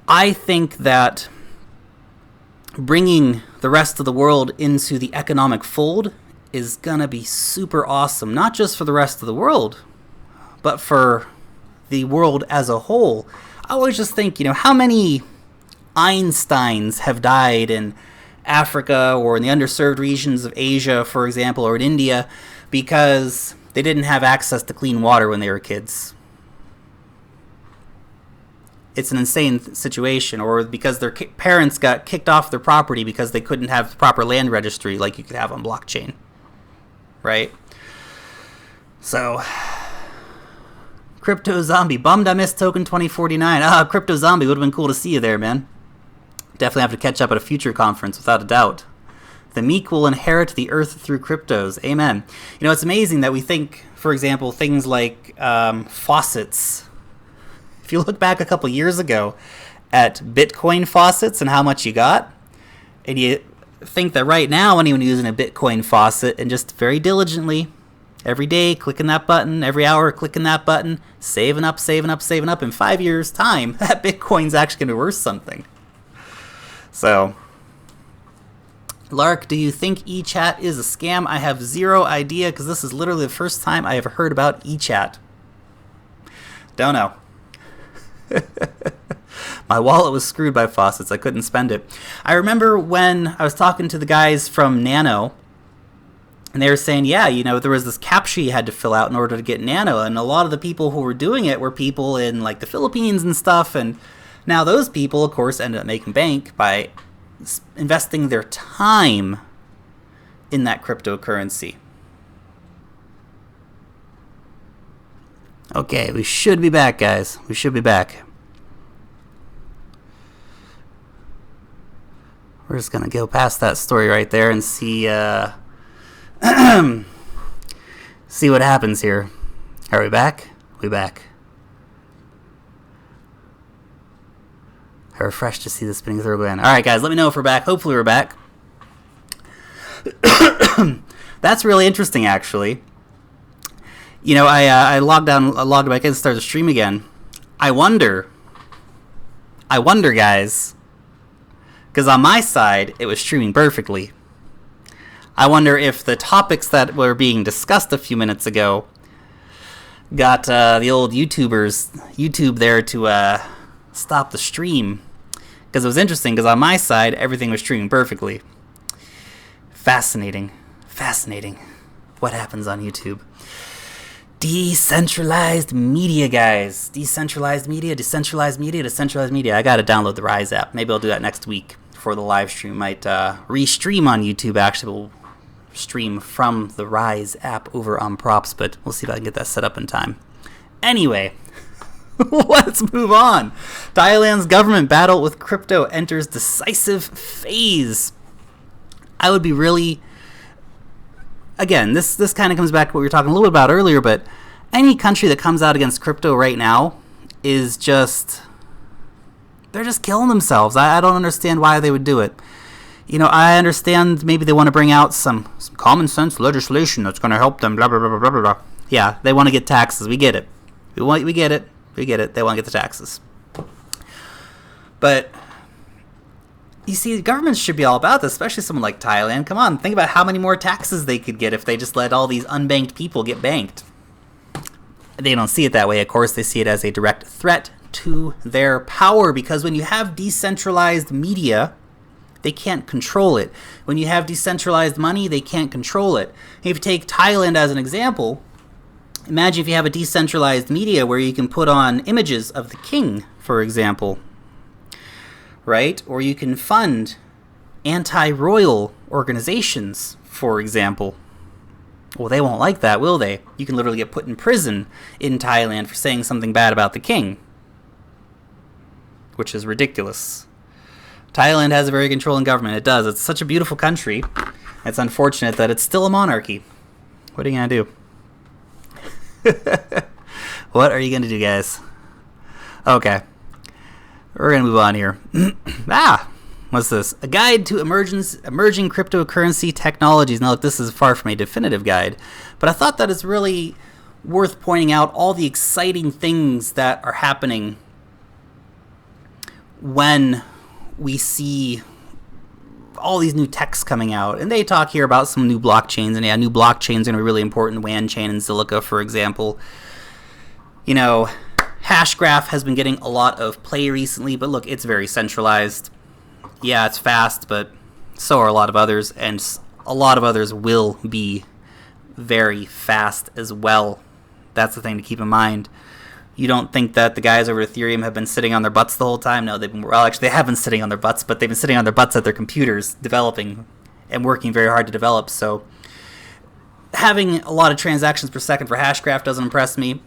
I think that bringing the rest of the world into the economic fold is going to be super awesome, not just for the rest of the world, but for the world as a whole. I always just think, how many Einsteins have died in Africa or in the underserved regions of Asia, for example, or in India, because they didn't have access to clean water when they were kids. It's an insane situation, or because their parents got kicked off their property because they couldn't have the proper land registry like you could have on blockchain. Right? So, Crypto Zombie. Bummed I missed Token 2049. Crypto Zombie, would have been cool to see you there, man. Definitely have to catch up at a future conference, without a doubt. The meek will inherit the earth through cryptos. Amen. It's amazing that we think, for example, things like faucets. If you look back a couple years ago at Bitcoin faucets and how much you got, and you think that right now anyone using a Bitcoin faucet and just very diligently Every day, clicking that button. Every hour, clicking that button. Saving up, saving up, saving up. In 5 years' time, that Bitcoin's actually going to be worth something. So, Lark, do you think eChat is a scam? I have zero idea because this is literally the first time I ever heard about eChat. Don't know. My wallet was screwed by faucets. I couldn't spend it. I remember when I was talking to the guys from Nano, and they were saying, yeah, you know, there was this CAPTCHA you had to fill out in order to get Nano, and a lot of the people who were doing it were people in, like, the Philippines and stuff, and now those people, of course, ended up making bank by investing their time in that cryptocurrency. Okay, we should be back, guys. We should be back. We're just going to go past that story right there and see see what happens here. Are we back? We back. I refresh to see the spinning through again. All right, guys, let me know if we're back. Hopefully we're back. That's really interesting, actually. You know, I logged back in and started the stream again. I wonder, guys, because on my side, it was streaming perfectly. I wonder if the topics that were being discussed a few minutes ago got the old YouTube there to stop the stream. Because it was interesting, because on my side, everything was streaming perfectly. Fascinating. What happens on YouTube? Decentralized media, guys. Decentralized media. I gotta download the Rise app. Maybe I'll do that next week before the live stream. Might restream on YouTube, actually. We'll stream from the Rise app over on Props, but we'll see if I can get that set up in time. Anyway, let's move on. Thailand's government battle with crypto enters decisive phase. I would be really... Again, this kind of comes back to what we were talking a little bit about earlier, but any country that comes out against crypto right now is just... They're just killing themselves. I don't understand why they would do it. You know, I understand maybe they want to bring out some common sense legislation that's going to help them, blah, blah, blah, blah, blah, blah. Yeah, they want to get taxes. We get it. We get it. They want to get the taxes. But... You see, governments should be all about this, especially someone like Thailand. Come on, think about how many more taxes they could get if they just let all these unbanked people get banked. They don't see it that way, of course. They see it as a direct threat to their power, because when you have decentralized media, they can't control it. When you have decentralized money, they can't control it. If you take Thailand as an example, imagine if you have a decentralized media where you can put on images of the king, for example. Right? Or you can fund anti-royal organizations, for example. Well, they won't like that, will they? You can literally get put in prison in Thailand for saying something bad about the king. Which is ridiculous. Thailand has a very controlling government. It does. It's such a beautiful country. It's unfortunate that it's still a monarchy. What are you going to do? What are you going to do, guys? Okay. We're going to move on here. What's this? A guide to emerging cryptocurrency technologies. Now, look, this is far from a definitive guide, but I thought that it's really worth pointing out all the exciting things that are happening when we see all these new techs coming out. And they talk here about some new blockchains, and yeah, new blockchains are going to be really important. WAN chain and Silica, for example. You know, Hashgraph has been getting a lot of play recently, but look, it's very centralized. Yeah, it's fast, but so are a lot of others, and a lot of others will be very fast as well. That's the thing to keep in mind. You don't think that the guys over at Ethereum have been sitting on their butts the whole time? No, actually, they have been sitting on their butts, but they've been sitting on their butts at their computers, developing and working very hard to develop. So having a lot of transactions per second for Hashgraph doesn't impress me.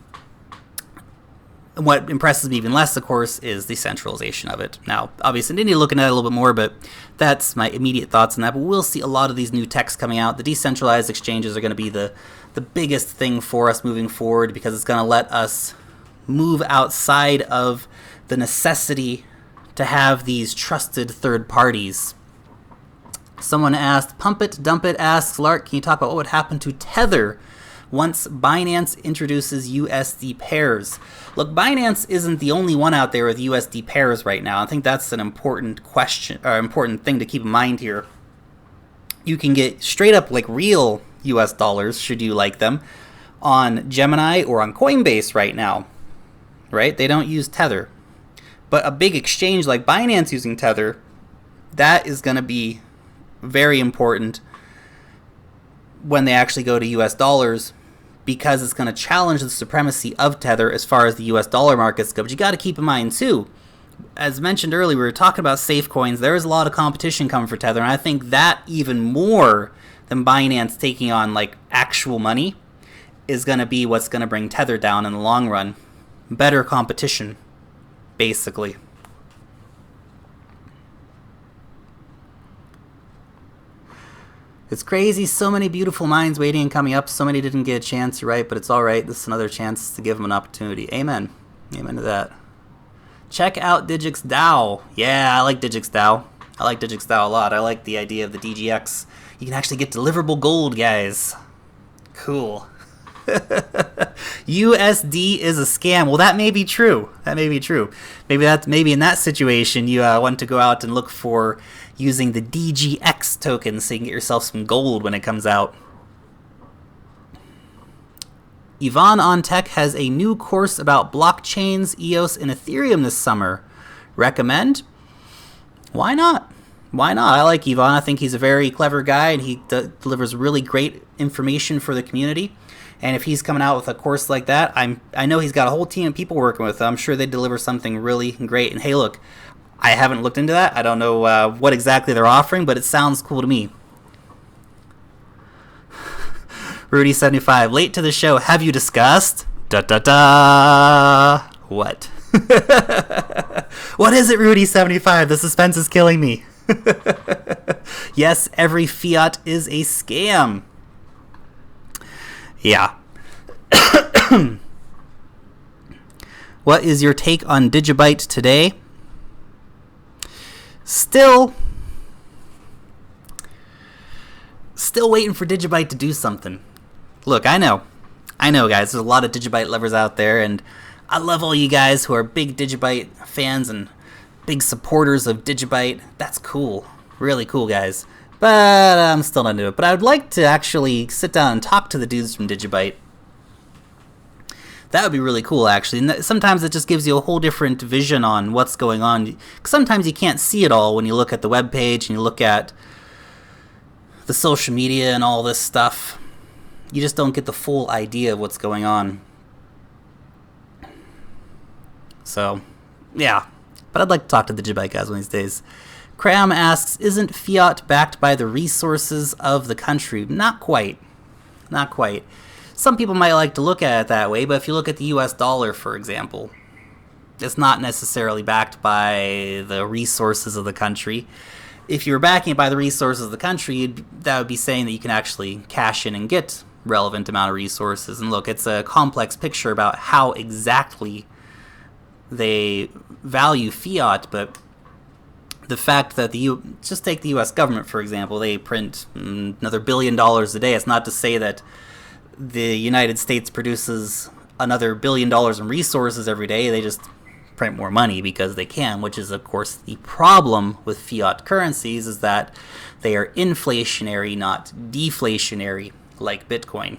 And what impresses me even less, of course, is the centralization of it. Now, obviously, I need to look at it a little bit more, but that's my immediate thoughts on that. But we'll see a lot of these new techs coming out. The decentralized exchanges are going to be the biggest thing for us moving forward, because it's going to let us move outside of the necessity to have these trusted third parties. Someone asked, Pump It, Dump It asks, Lark, can you talk about what would happen to Tether once Binance introduces USD pairs. Look, Binance isn't the only one out there with USD pairs right now. I think that's an important question, or important thing to keep in mind here. You can get straight up like real US dollars, should you like them, on Gemini or on Coinbase right now, right? They don't use Tether. But a big exchange like Binance using Tether, that is going to be very important when they actually go to US dollars, because it's going to challenge the supremacy of Tether as far as the US dollar markets go. But you got to keep in mind too, as mentioned earlier, we were talking about safe coins. There is a lot of competition coming for Tether, and I think that even more than Binance taking on like actual money is going to be what's going to bring Tether down in the long run. Better competition, basically. It's crazy. So many beautiful minds waiting and coming up. So many didn't get a chance, you're right, but it's all right. This is another chance to give them an opportunity. Amen. Amen to that. Check out Digix DAO. Yeah, I like Digix DAO. I like Digix DAO a lot. I like the idea of the DGX. You can actually get deliverable gold, guys. Cool. USD is a scam. Well, that may be true. That may be true. Maybe in that situation you want to go out and look for using the DGX token so you can get yourself some gold when it comes out. Yvonne on Tech has a new course about blockchains, EOS, and Ethereum this summer. Recommend? Why not? Why not? I like Yvonne. I think he's a very clever guy, and he delivers really great information for the community. And if he's coming out with a course like that, I know he's got a whole team of people working with him. I'm sure they deliver something really great. And hey, look, I haven't looked into that. I don't know what exactly they're offering, but it sounds cool to me. Rudy75, late to the show. Have you discussed? Da da da. What? What is it, Rudy75? The suspense is killing me. Yes, every fiat is a scam. Yeah. What is your take on Digibyte today? Still waiting for Digibyte to do something. Look, I know guys, there's a lot of Digibyte lovers out there, and I love all you guys who are big Digibyte fans and big supporters of Digibyte. That's cool. Really cool, guys. But I'm still not into it. But I would like to actually sit down and talk to the dudes from Digibyte. That would be really cool, actually. And sometimes it just gives you a whole different vision on what's going on. 'Cause sometimes you can't see it all when you look at the webpage and you look at the social media and all this stuff. You just don't get the full idea of what's going on. So, yeah. But I'd like to talk to the Digibyte guys one of these days. Cram asks, isn't fiat backed by the resources of the country? Not quite. Not quite. Some people might like to look at it that way, but if you look at the US dollar, for example, it's not necessarily backed by the resources of the country. If you were backing it by the resources of the country, that would be saying that you can actually cash in and get relevant amount of resources. And look, it's a complex picture about how exactly they value fiat, but the fact that just take the U.S. government, for example, they print another $1 billion a day. It's not to say that the United States produces another $1 billion in resources every day. They just print more money because they can, which is, of course, the problem with fiat currencies, is that they are inflationary, not deflationary, like Bitcoin.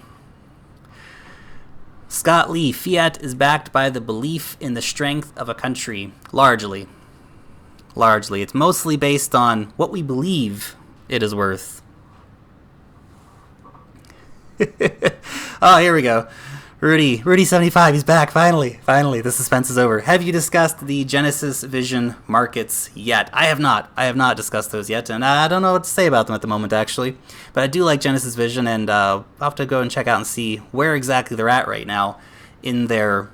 Scott Lee, fiat is backed by the belief in the strength of a country, largely. Largely. It's mostly based on what we believe it is worth. Oh, here we go. Rudy75, he's back, finally. Finally, the suspense is over. Have you discussed the Genesis Vision markets yet? I have not. I have not discussed those yet, and I don't know what to say about them at the moment, actually. But I do like Genesis Vision, and I'll have to go and check out and see where exactly they're at right now in their,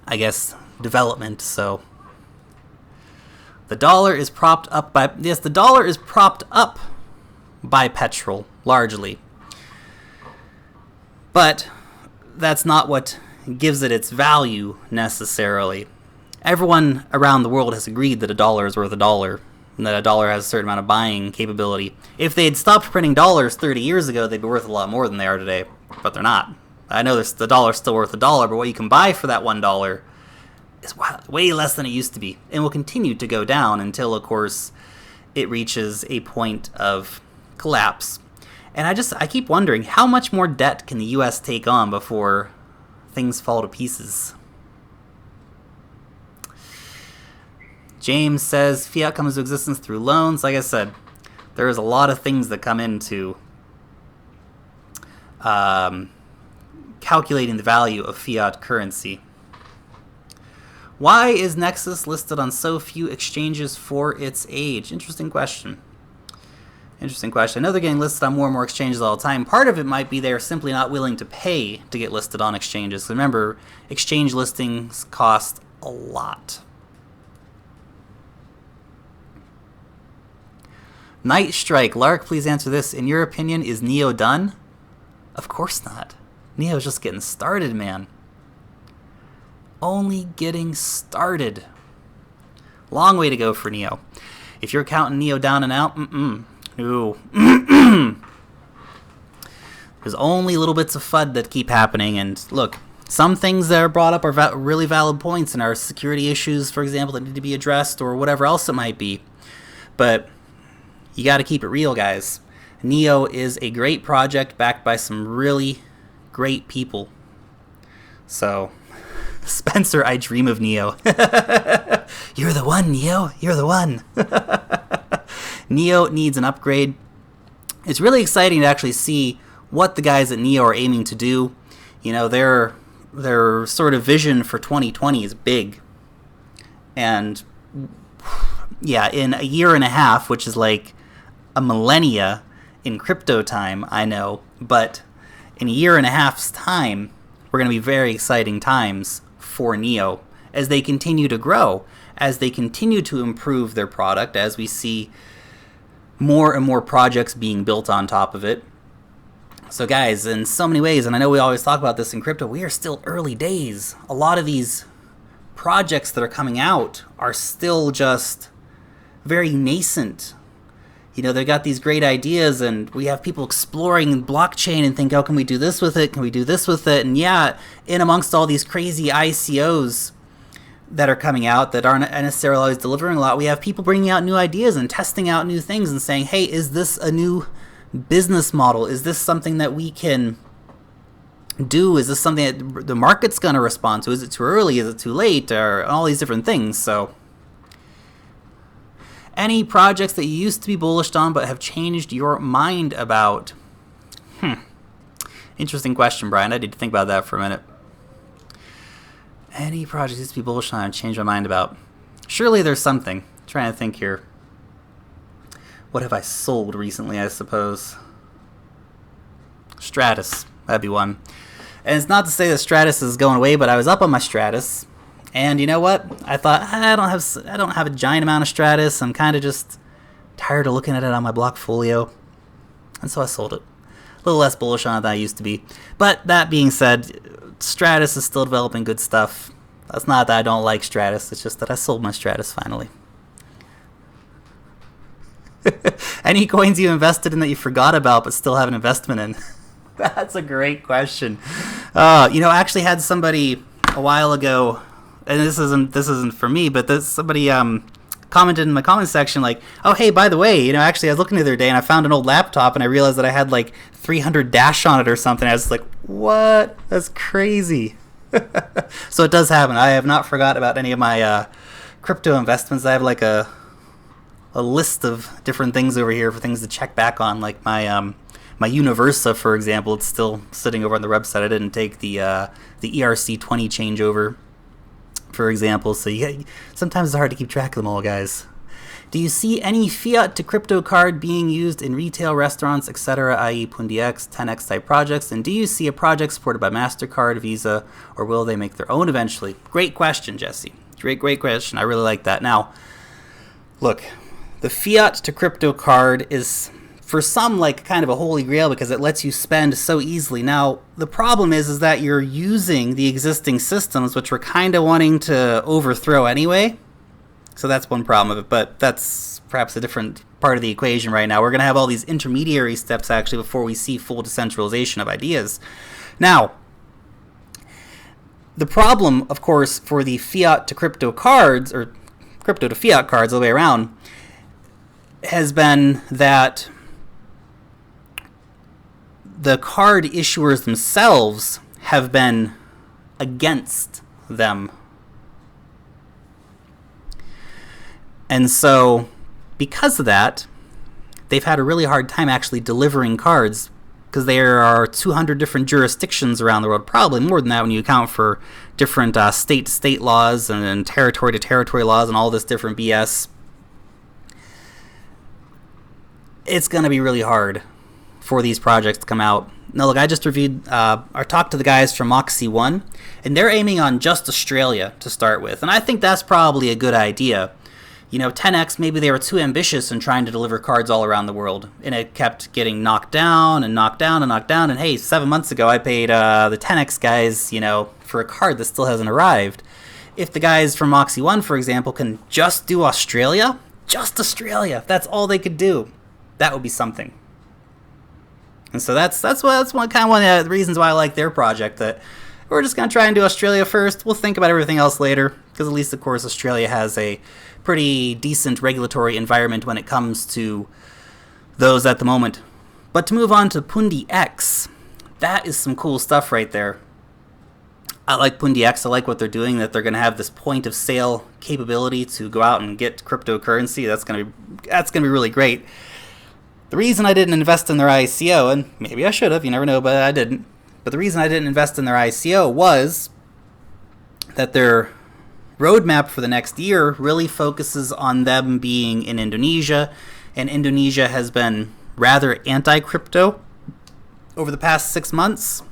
I guess, development. So the dollar is propped up by, yes, the dollar is propped up by petrol, largely. But that's not what gives it its value, necessarily. Everyone around the world has agreed that a dollar is worth a dollar. and that a dollar has a certain amount of buying capability. If they had stopped printing dollars 30 years ago, they'd be worth a lot more than they are today, but they're not. I know the dollar's still worth $1, but what you can buy for that $1 is way less than it used to be, and will continue to go down until, of course, it reaches a point of collapse. And I keep wondering, how much more debt can the U.S. take on before things fall to pieces? James says, fiat comes into existence through loans. Like I said, there's a lot of things that come into calculating the value of fiat currency. Why is Nexus listed on so few exchanges for its age? Interesting question. Interesting question. I know they're getting listed on more and more exchanges all the time. Part of it might be they're simply not willing to pay to get listed on exchanges. Remember, exchange listings cost a lot. Night Strike. Lark, please answer this. In your opinion, is Neo done? Of course not. Neo's just getting started, man. Only getting started. Long way to go for Neo. If you're counting Neo down and out, no. There's only little bits of FUD that keep happening, and look, some things that are brought up are really valid points and are security issues, for example, that need to be addressed, or whatever else it might be. But you got to keep it real, guys. Neo is a great project backed by some really great people. So, Spencer, I dream of Neo. You're the one, Neo. You're the one. Neo needs an upgrade. It's really exciting to actually see what the guys at Neo are aiming to do. You know, their sort of vision for 2020 is big. And yeah, in a year and a half, which is like a millennia in crypto time, I know, but in a year and a half's time, we're going to be very exciting times for Neo as they continue to grow, as they continue to improve their product, as we see more and more projects being built on top of it. So guys, in so many ways, and I know we always talk about this in crypto, we are still early days. A lot of these projects that are coming out are still just very nascent. You know, they got these great ideas, and we have people exploring blockchain and think, oh, can we do this with it? Can we do this with it? And yeah, in amongst all these crazy ICOs that are coming out that aren't necessarily always delivering a lot, we have people bringing out new ideas and testing out new things and saying, hey, is this a new business model? Is this something that we can do? Is this something that the market's going to respond to? Is it too early? Is it too late? Or all these different things. So any projects that you used to be bullish on but have changed your mind about? Interesting question, Brian. I need to think about that for a minute. Any projects used to be bullish on and changed my mind about? Surely there's something. I'm trying to think here. What have I sold recently, I suppose? Stratus. That'd be one. And it's not to say that Stratus is going away, but I was up on my Stratus. And you know what? I thought, I don't have a giant amount of Stratus. I'm kind of just tired of looking at it on my Blockfolio. And so I sold it. A little less bullish on it than I used to be. But that being said, Stratus is still developing good stuff. That's not that I don't like Stratus. It's just that I sold my Stratus finally. Any coins you invested in that you forgot about but still have an investment in? That's a great question. You know, I actually had somebody a while ago, and this isn't for me, but somebody commented in my comment section like, oh, hey, by the way, you know, actually I was looking the other day and I found an old laptop and I realized that I had like 300 Dash on it or something. I was like, what? That's crazy. So it does happen. I have not forgot about any of my crypto investments. I have like a list of different things over here for things to check back on, like my my Universa, for example. It's still sitting over on the website. I didn't take the ERC20 changeover, for example. So sometimes it's hard to keep track of them all, guys. Do you see any fiat to crypto card being used in retail, restaurants, etc., i.e. PundiX, 10x type projects? And do you see a project supported by MasterCard, Visa, or will they make their own eventually? Great question, Jesse. Great question. I really like that. Now, look, the fiat to crypto card is, for some, like kind of a holy grail because it lets you spend so easily. Now, the problem is that you're using the existing systems, which we're kind of wanting to overthrow anyway. So that's one problem of it, but that's perhaps a different part of the equation right now. We're going to have all these intermediary steps actually before we see full decentralization of ideas. Now, the problem, of course, for the fiat to crypto cards, or crypto to fiat cards all the way around, has been that the card issuers themselves have been against them. And so, because of that, they've had a really hard time actually delivering cards, because there are 200 different jurisdictions around the world, probably more than that when you account for different state-to-state laws and territory-to-territory laws and all this different BS. It's going to be really hard for these projects to come out. Now, look, I just reviewed or talked to the guys from Moxie 1, and they're aiming on just Australia to start with, and I think that's probably a good idea. You know, 10x, maybe they were too ambitious in trying to deliver cards all around the world, and it kept getting knocked down and knocked down and knocked down, and hey, 7 months ago I paid the 10x guys, you know, for a card that still hasn't arrived. If the guys from Moxie 1, for example, can just do Australia, if that's all they could do, that would be something. And so that's one of the reasons why I like their project, that we're just going to try and do Australia first. We'll think about everything else later, because at least, of course, Australia has a pretty decent regulatory environment when it comes to those at the moment. But to move on to Pundi X, that is some cool stuff right there. I like Pundi X. I like what they're doing, that they're going to have this point of sale capability to go out and get cryptocurrency. That's going to be really great. The reason I didn't invest in their ICO, and maybe I should have, you never know, but I didn't. But the reason I didn't invest in their ICO was that their roadmap for the next year really focuses on them being in Indonesia, and Indonesia has been rather anti-crypto over the past 6 months.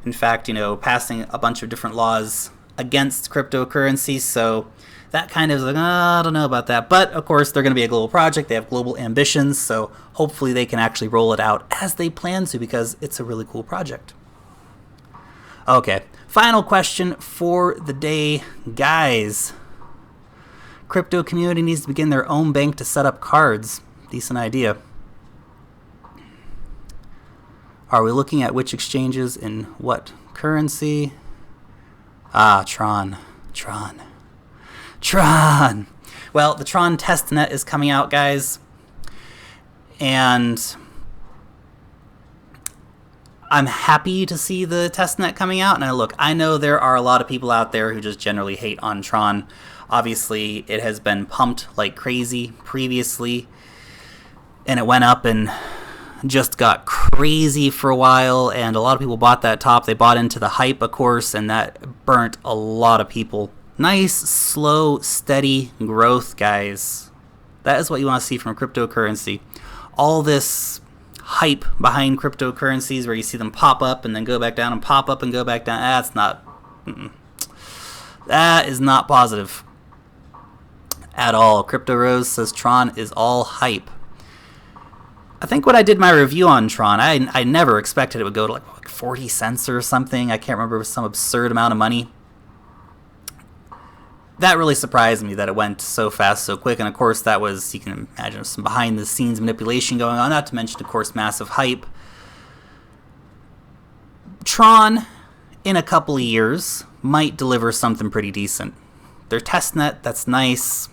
In fact, you know, passing a bunch of different laws against cryptocurrency, so that kind of is like, I don't know about that. But, of course, they're going to be a global project. They have global ambitions, so hopefully they can actually roll it out as they plan to, because it's a really cool project. Okay, final question for the day, guys. Crypto community needs to begin their own bank to set up cards. Decent idea. Are we looking at which exchanges in what currency? Tron. Well, the Tron testnet is coming out, guys. And I'm happy to see the testnet coming out. And I know there are a lot of people out there who just generally hate on Tron. Obviously, it has been pumped like crazy previously, and it went up and just got crazy for a while, and a lot of people bought that top. They bought into the hype, of course, and that burnt a lot of people. Nice, slow, steady growth, guys. That is what you want to see from a cryptocurrency. All this hype behind cryptocurrencies where you see them pop up and then go back down and pop up and go back down, that is not positive at all. Crypto Rose says Tron is all hype. I think when I did my review on Tron, I never expected it would go to like 40 cents or something. I can't remember, it was some absurd amount of money. That really surprised me that it went so fast, so quick, and of course that was, you can imagine, some behind-the-scenes manipulation going on, not to mention, of course, massive hype. Tron, in a couple of years, might deliver something pretty decent. Their testnet, that's nice.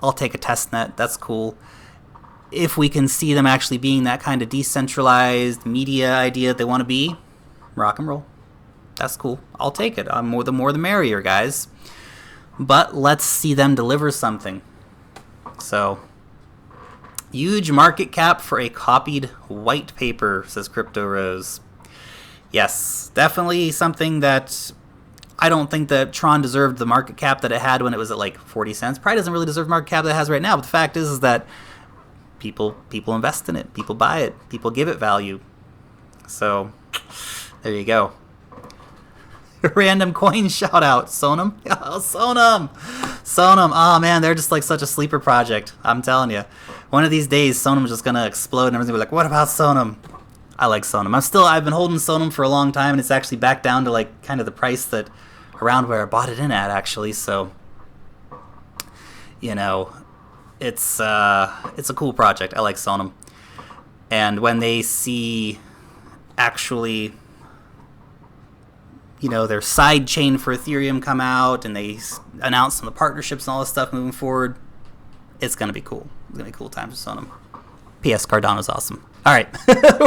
I'll take a testnet, that's cool. If we can see them actually being that kind of decentralized media idea that they want to be, rock and roll. That's cool. I'll take it. The more the merrier, guys. But let's see them deliver something. So, huge market cap for a copied white paper, says Crypto Rose. Yes, definitely something that I don't think that Tron deserved the market cap that it had when it was at like 40 cents. Probably doesn't really deserve the market cap that it has right now. But the fact is that people invest in it. People buy it. People give it value. So, there you go. Random coin shout out. Sonam? Oh, Sonam! Oh man, they're just like such a sleeper project. I'm telling you. One of these days, Sonam's just gonna explode and everything will be like, what about Sonam? I like Sonam. I've been holding Sonam for a long time, and it's actually back down to like kind of the price that, around where I bought it in at, actually. So, you know, It's a cool project. I like Sonam. And when they see actually, their side chain for Ethereum come out and they announce some of the partnerships and all this stuff moving forward, it's going to be cool. It's going to be cool times with Sonam. P.S. Cardano's awesome. All right.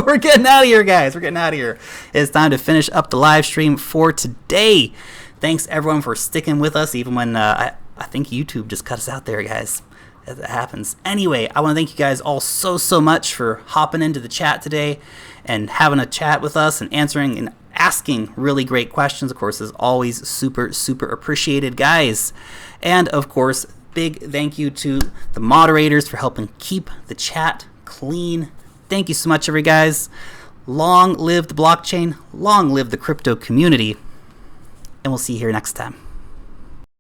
We're getting out of here, guys. We're getting out of here. It's time to finish up the live stream for today. Thanks, everyone, for sticking with us, even when I think YouTube just cut us out there, guys. As it happens. Anyway, I want to thank you guys all so much for hopping into the chat today and having a chat with us and answering and asking really great questions. Of course, is always super appreciated, guys. And of course, big thank you to the moderators for helping keep the chat clean. Thank you so much, every guys. Long live the blockchain. Long live the crypto community. And we'll see you here next time.